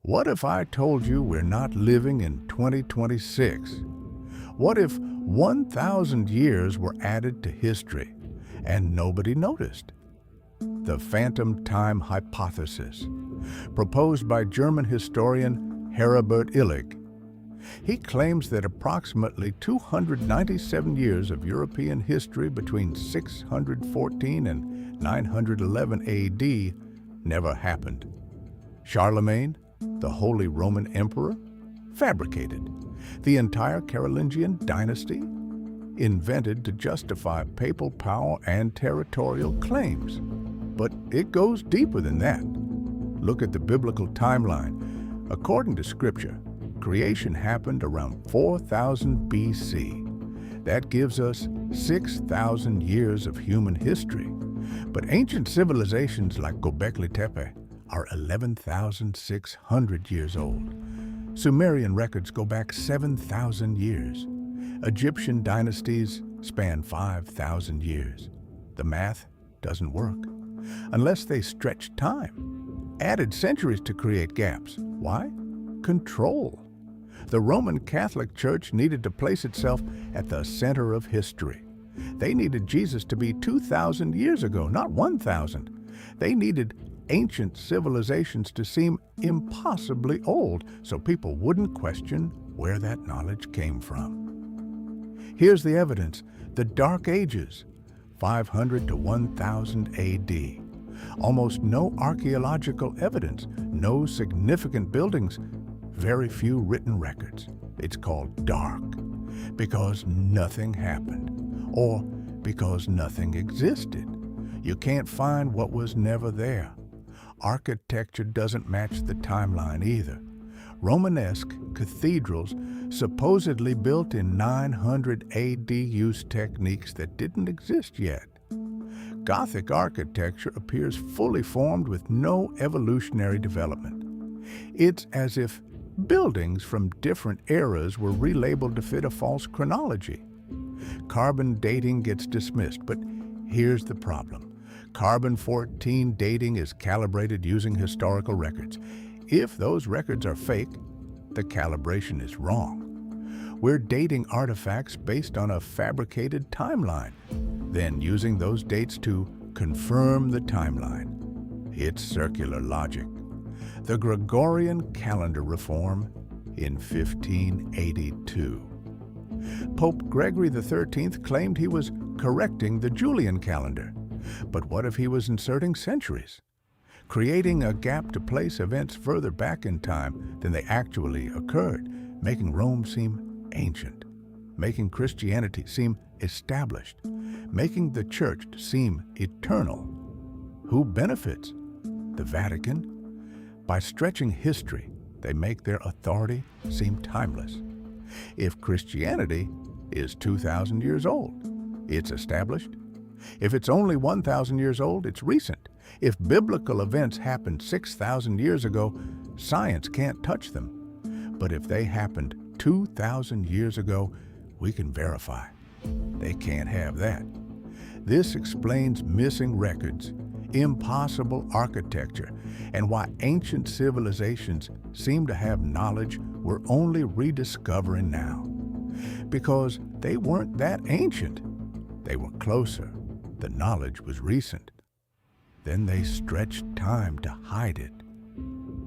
What if I told you we're not living in 2026? What if 1,000 years were added to history and nobody noticed? The phantom time hypothesis, proposed by German historian Heribert Illig. He claims that approximately 297 years of European history between 614 and 911 AD never happened. Charlemagne, the Holy Roman Emperor, fabricated. The entire Carolingian dynasty, invented to justify papal power and territorial claims. But it goes deeper than that. Look at the biblical timeline. According to Scripture, creation happened around 4000 BC. That gives us 6,000 years of human history. But ancient civilizations like Göbekli Tepe are 11,600 years old. Sumerian records go back 7,000 years. Egyptian dynasties span 5,000 years. The math doesn't work unless they stretch time, added centuries to create gaps. Why? Control. The Roman Catholic Church needed to place itself at the center of history. They needed Jesus to be 2,000 years ago, not 1,000. They needed ancient civilizations to seem impossibly old so people wouldn't question where that knowledge came from. Here's the evidence: the Dark Ages, 500 to 1000 AD. Almost no archaeological evidence, no significant buildings, very few written records. It's called dark because nothing happened, or because nothing existed. You can't find what was never there. Architecture doesn't match the timeline either. Romanesque cathedrals supposedly built in 900 AD use techniques that didn't exist yet. Gothic architecture appears fully formed with no evolutionary development. It's as if buildings from different eras were relabeled to fit a false chronology. Carbon dating gets dismissed, but here's the problem. Carbon-14 dating is calibrated using historical records. If those records are fake, the calibration is wrong. We're dating artifacts based on a fabricated timeline, then using those dates to confirm the timeline. It's circular logic. The Gregorian calendar reform in 1582. Pope Gregory XIII claimed he was correcting the Julian calendar. But what if he was inserting centuries, creating a gap to place events further back in time than they actually occurred, making Rome seem ancient, making Christianity seem established, making the Church seem eternal? Who benefits? The Vatican. By stretching history, they make their authority seem timeless. If Christianity is 2,000 years old, it's established. If it's only 1,000 years old, it's recent. If biblical events happened 6,000 years ago, science can't touch them. But if they happened 2,000 years ago, we can verify. They can't have that. This explains missing records, impossible architecture, and why ancient civilizations seem to have knowledge we're only rediscovering now. Because they weren't that ancient. They were closer. The knowledge was recent. Then they stretched time to hide it.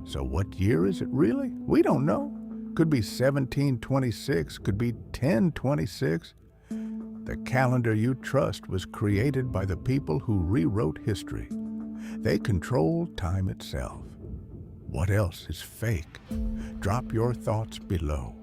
So what year is it really? We don't know. Could be 1726, could be 1026. The calendar you trust was created by the people who rewrote history. They controlled time itself. What else is fake? Drop your thoughts below.